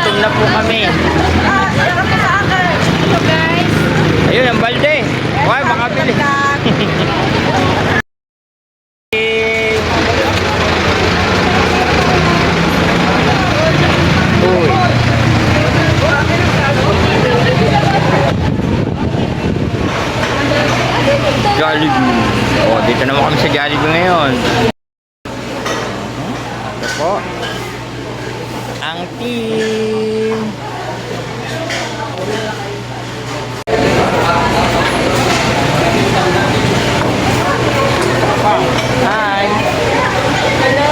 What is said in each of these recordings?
gutom na po kami. Ayun, ang balde. Huwag, makabili. Jollibee. Oh, dito naman kami sa Jollibee ngayon. Ito po. Ang team. Hi. Hello.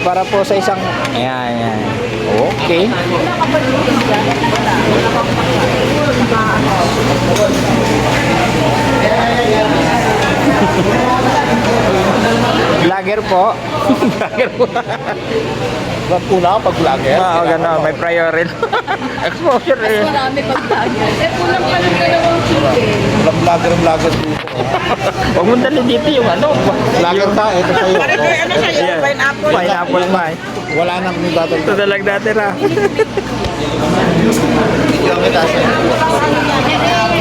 Para po sa isang ayan. Okay. Vlogger po. Vlogger po. Vlog po na ako pag vlogger. Oo, gano'n. May priority. Exposure eh. Mas marami pag vlogger. Kulang pa ng dalawang chicken. Vlogger dito. Huwag mo dali dito yung ano. Vlogger ta, ito sa'yo. Ano sa'yo? Pineapple. Pineapple ba eh. Wala nang nibatag. Ito dalag dati ra.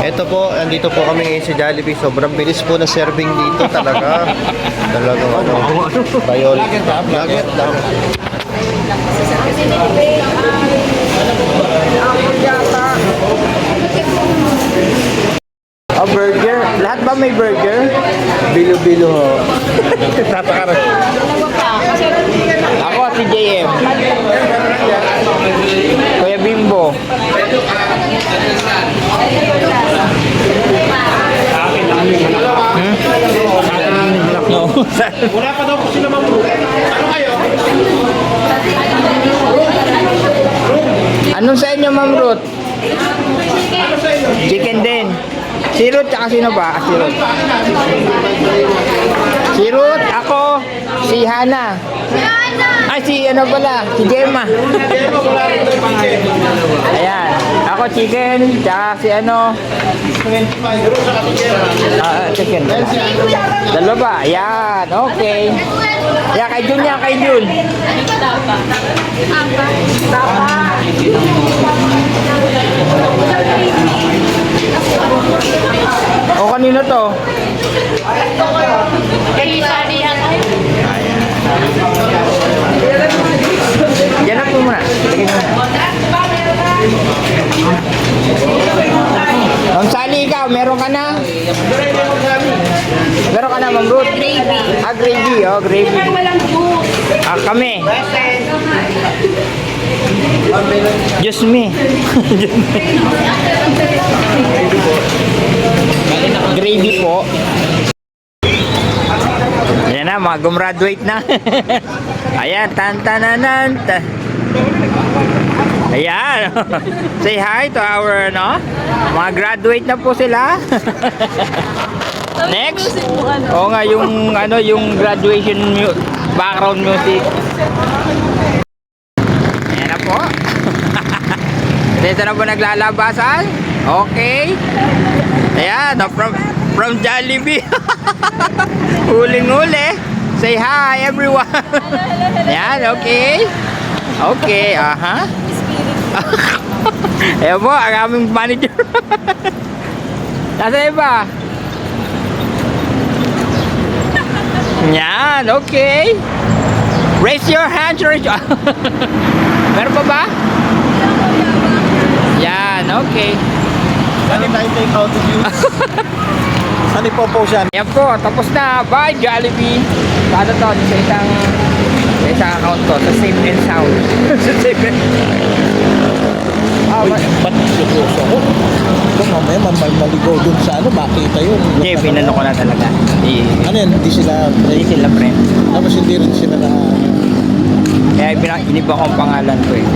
Ito po, andito po kami ngayon sa Jollibee. Sobrang bilis po na serving dito talaga. Talagang ano. Priority. Vlogger. Oh, burger. Lahat ba may burger? Bilo-bilo ho. Tapakarap. Ako si JM. Kuya Bimbo. No. Wala pa daw po sila mamuro. Ano kayo? Anong sa inyo, Ma'am Ruth? Chicken din. Si Ruth, tsaka sino ba? Si Ruth. Si Ruth, ako, si Hana. Ay, si ano pala, si Gemma. Ayan. Ako chicken, tsaka si ano. Chicken. Dalawa ba? Ayan, okay. Ayan, kay Jun yan, kay Jun. O, kanino to? Yan na po muna. Lagyan mo. Ma'am Sally, ikaw, meron ka na? Meron ka na, Ma'am Ruth? Gravy. Ah, gravy, oh, gravy. Walang juice. Ah, kami. Just me. Gravy po. Ayan na, mga gumraduate na. Ayan, tan-tananan. Ayan. Say hi to our, no? Mga graduate na po sila. Next. Oo nga, yung, ano, yung graduation background music. Ayan na po. Dito na po naglalabasan. Okay. Ayan, no, from Jollibee. Huling-huli. Say hi, everyone. Ayan, okay. Okay, aha. Ayan po, ang aming manager. Nasaan ba? Yan, okay. Raise your hands. Meron pa ba? Yan, okay. Saan tayo take out of you? Saan ipopost yan? Yan po, tapos na. Bye, Jollibee. Paano to? Sa isang account to. Sa Safe and Sound. Sa Safe and ba't seryoso ako? Kung mamaya maligaw dun sa ano, makita yun. Hindi, pinano ko na talaga. Ano yan, hindi sila Hindi sila friend. Tapos hindi rin sila na... Kaya iniba ko ang pangalan ko eh.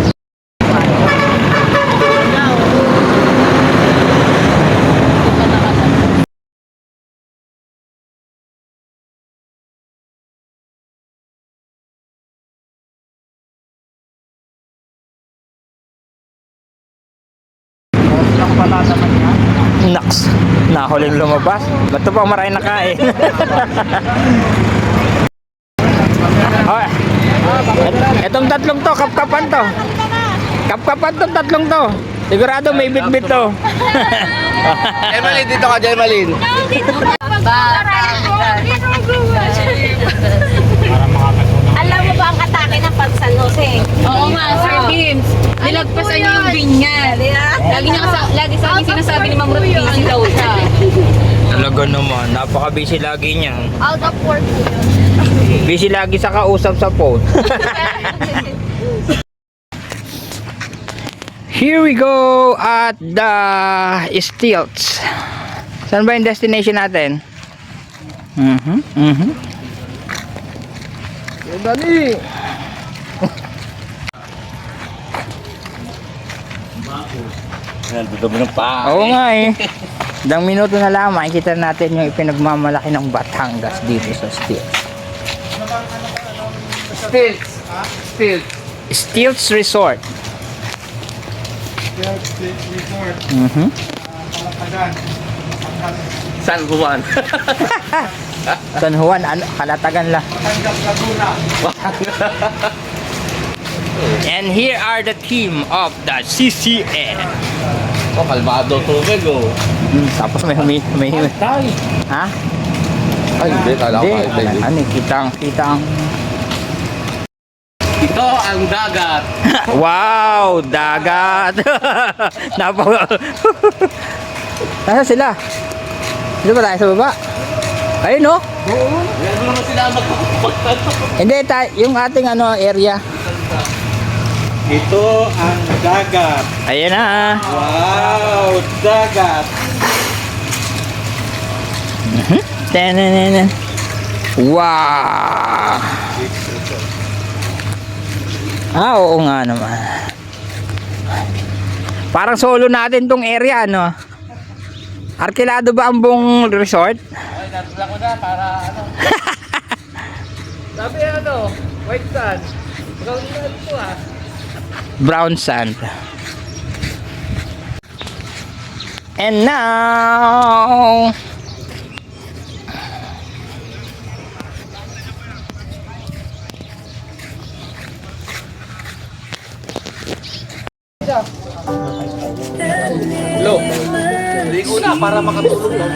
Naks, nahuling lumabas. Ba't ito pa maraming nakain? Okay. Itong tatlong to, kapkapan to. Kapkapan to, tatlong to. Sigurado may bit-bit to. Emalin, dito ka, Emalin. Alam mo ba ang atake ng Pag San Jose? Oo nga, Sir James. Nilagpasan niyo yung binyan. Lagi sa akin sinasabi ni Ma'am Ruth, busy daw siya. Talaga naman, napaka-busy lagi niya. Out of work po yun. Busy lagi sa kausap sa phone. Here we go at the Stilts. Saan ba yung destination natin? Dali! Nandito mo ng pa. Oo nga eh. Dang minuto na lang makikita natin yung ipinagmamalaki ng Batangas dito sa Stilts. Stilts Resort. San Juan. San Juan, ano, Kalatagan lang. And here are the team of the CCN. Oh, kalmado tubig oh. Tapos may Tay! ha? Ay, hindi. Kala ko Hindi, kayo. ano, kitang. Ito ang dagat. Wow, dagat. Nasa sila? Dito ba tayo sa baba? Ayun no? Oo. Meron naman sila magpapapunta. Hindi, yung ating ano area. Ito ang dagat. Ayan na. Wow, dagat. Tanananan. Wow. Oo nga naman. Parang solo natin tong area, no? Arkilado ba ang buong resort? Ay, natula ko na para ano. Sabi ano, white sand. Brown sand po ah. Brown sand. And now Lo. Hindi ko na para makatulog daw.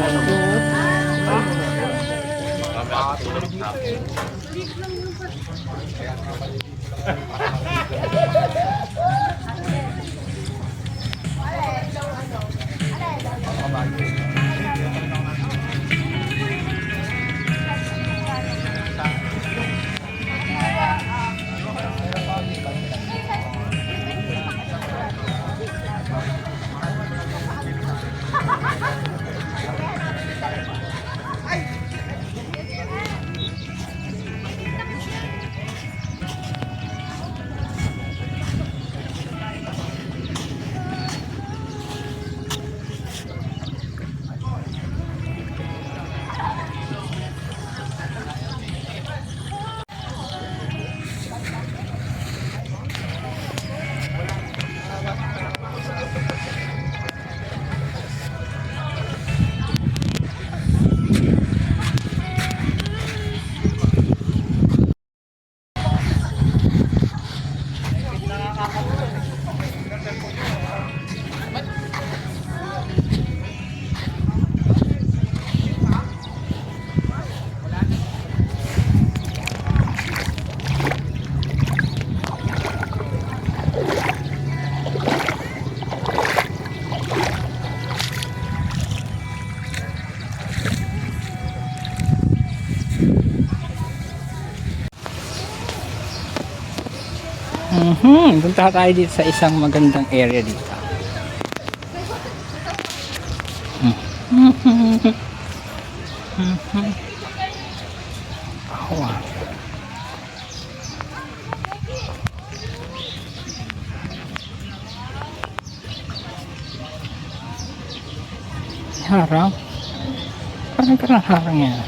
punta tayo dito sa isang magandang area dito. Wow. Harang? Parang karang harang yan.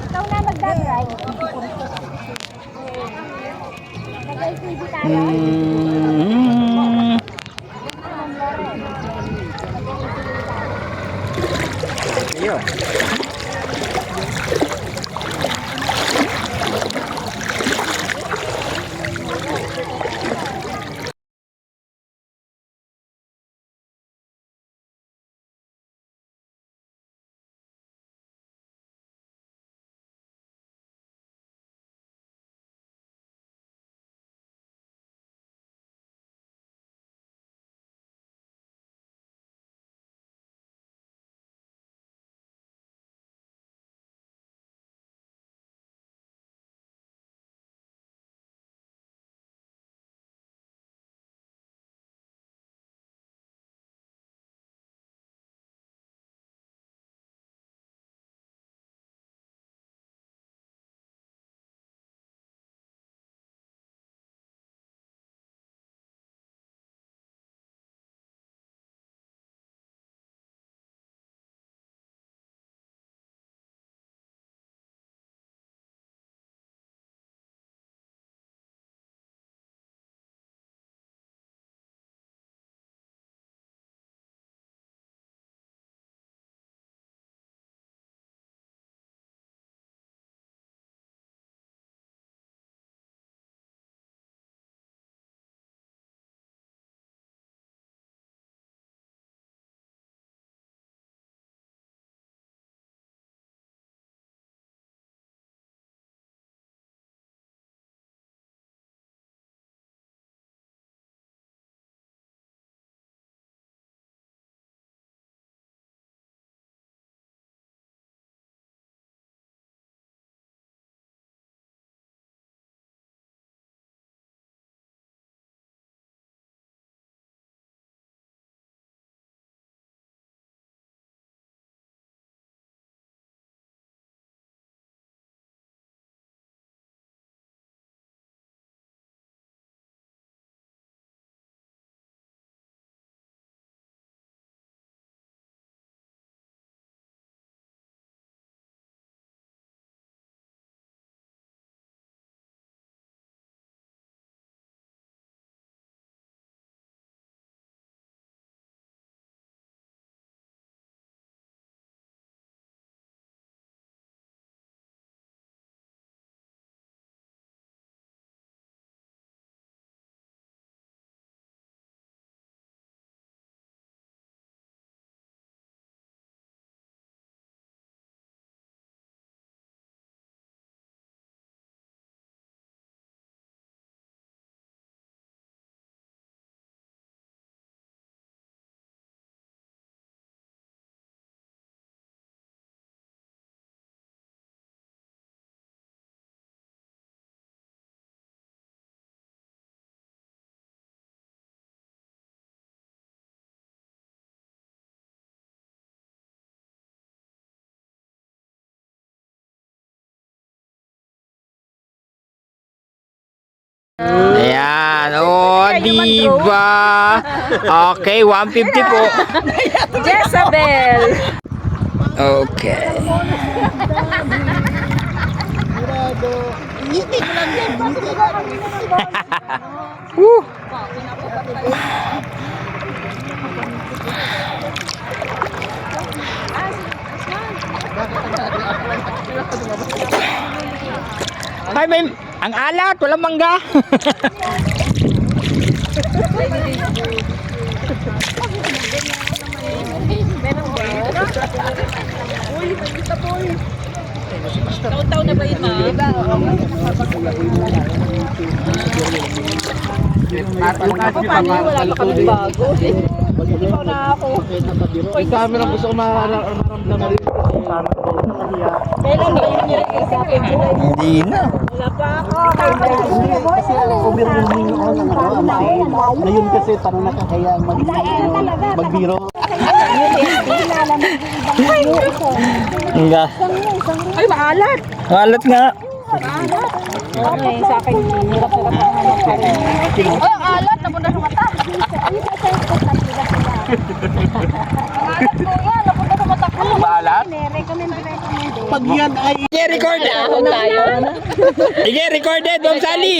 Ikaw na magdadrive. Nag-LTV tayo. Ayun. Ayan, oh, diba? Okay, 150 po. Jezabel! Okay. Woo! Ay, may, ang alat, walang mangga. Taon-taon na ba yun, ma? Ako, paano wala pa kami bago? Ikaw na ako. May camera gusto ko maramdaman rin. Kailan ba yung nilagay sa akin? Hindi na. Wala pa ako. Ngayon kasi parang nakakaya magbiro. Nga. Ay, maalat. Malat nga. Okay, sa akin, hirap na hanap pa rin. Ay, alat. Napunta sa mata. Alat ko yan. Napunta sa mata ko. Maalat? Pag yan ay Sige, recorded. Sige, recorded. Ma'am Sally.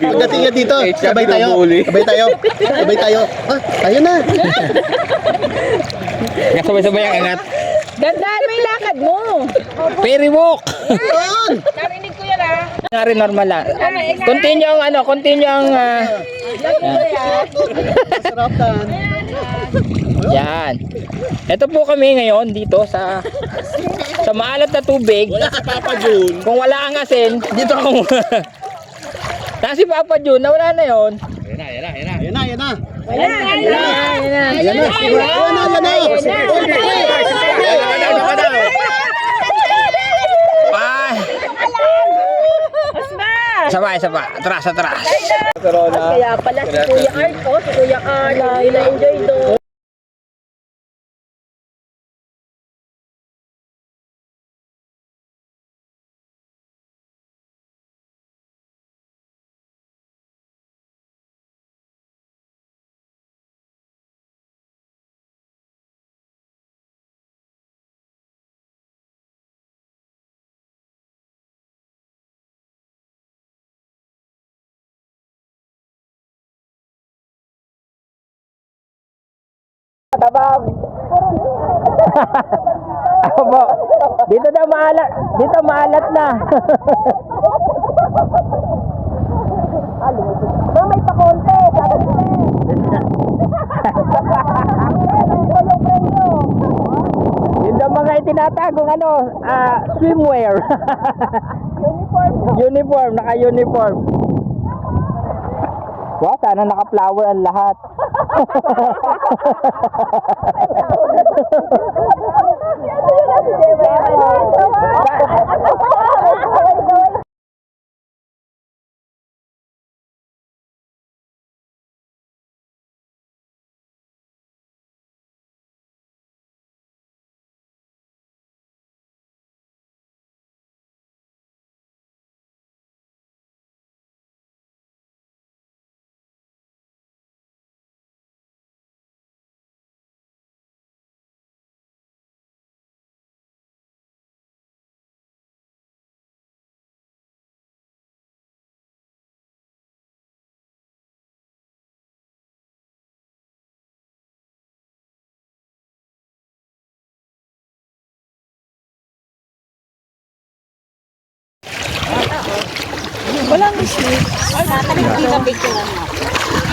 pagdating niya dito, sabay tayo. Sabay tayo. Sabay tayo. Ah, tayo na. Sabay-sabay ang angat. Gandaan mo yung lakad mo. Ferry walk. Doon. Narinig ko yan ah. Nga rin normal lang. Continue ang continue ang Sarapan. yan. Ito po kami ngayon dito sa maalat na tubig. Wala si Papa Jun. Kung wala ang asin, dito ako. Na si Papa Jun, nawala na yon. Yan na. Yan na. Yan na. Sabay. Atras. Kaya pala si Kuya Art ko, si Kuya Art, na-enjoy doon. Opo. Dito maalat na. May pakonte, sabi ko Yun daw mga itinatagong swimwear. Uniform, naka-uniform. Wow, sana naka-flower ang lahat.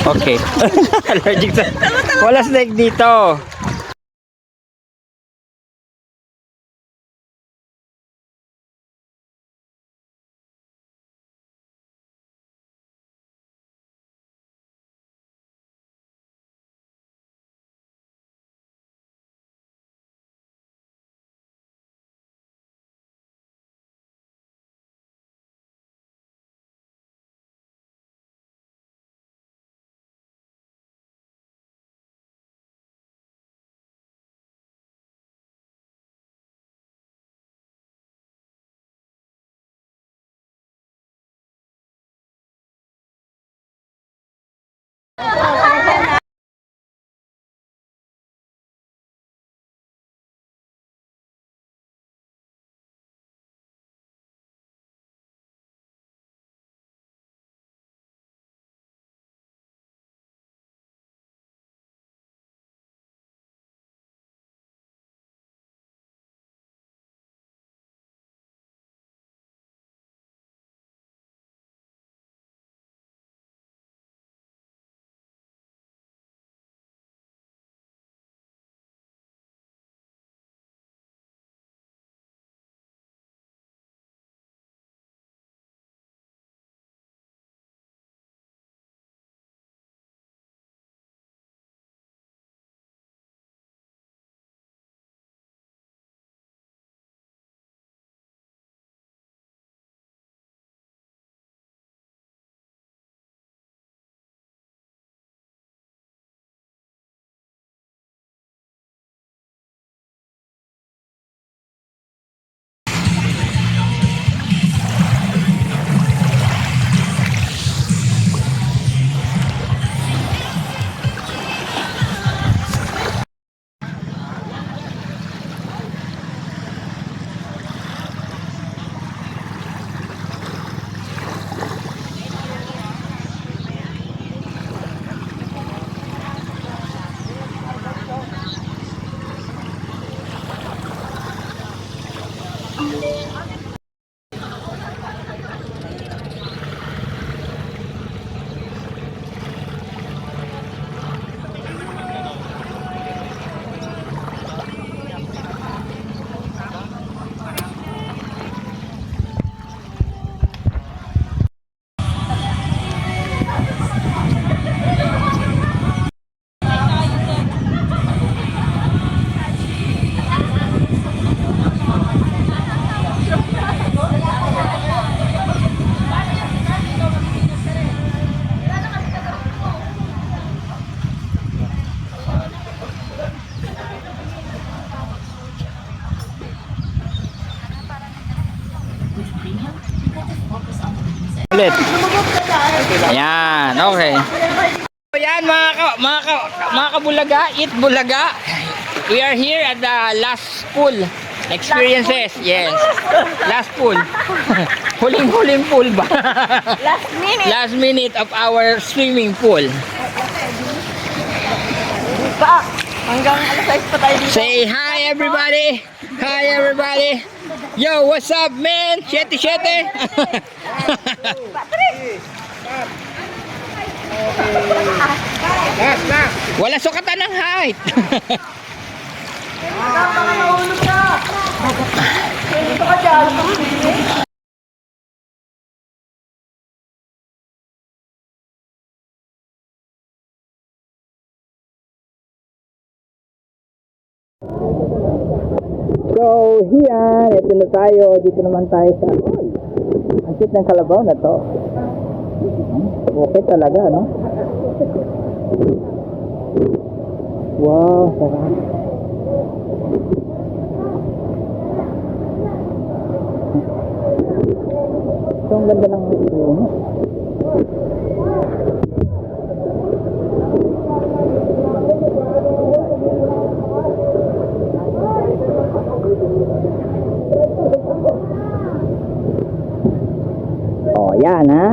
Okay. Allergic sa... Wala snake dito. ulit. Ayan, okay. So yan mga kabulaga, eat bulaga. We are here at the last pool experiences. Yes. Last pool. Huling pool ba? Last minute of our swimming pool. Hanggang alas 6 pa tayo dito. Say hi everybody. Hi everybody. Yo, what's up man? Shete. Wala sukatan ng height. So, hiyan, ito na tayo. Dito naman tayo sa ang cute ng kalabaw na to. Okay talaga, no? Wow, sarap. Ito ang ganda ng puno. Oh, yan ha.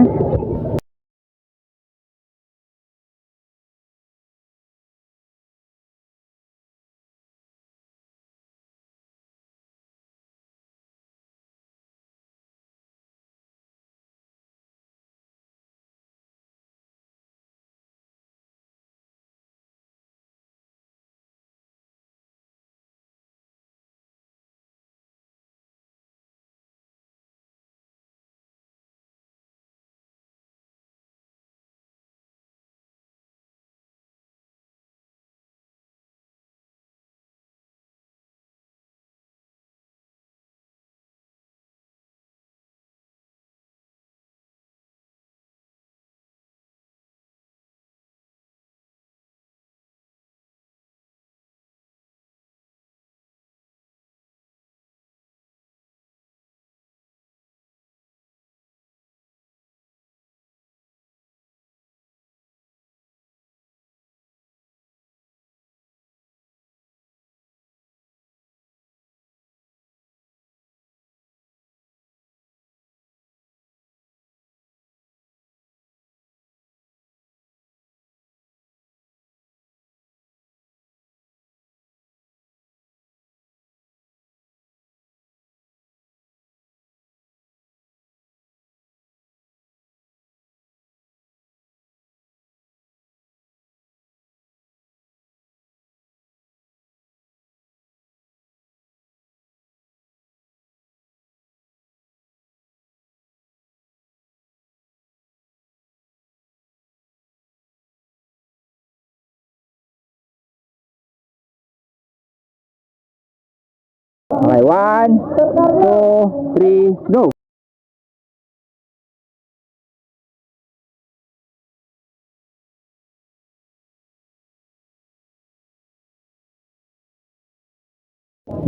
Okay, 1, 2, 3, go!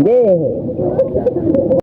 Yay!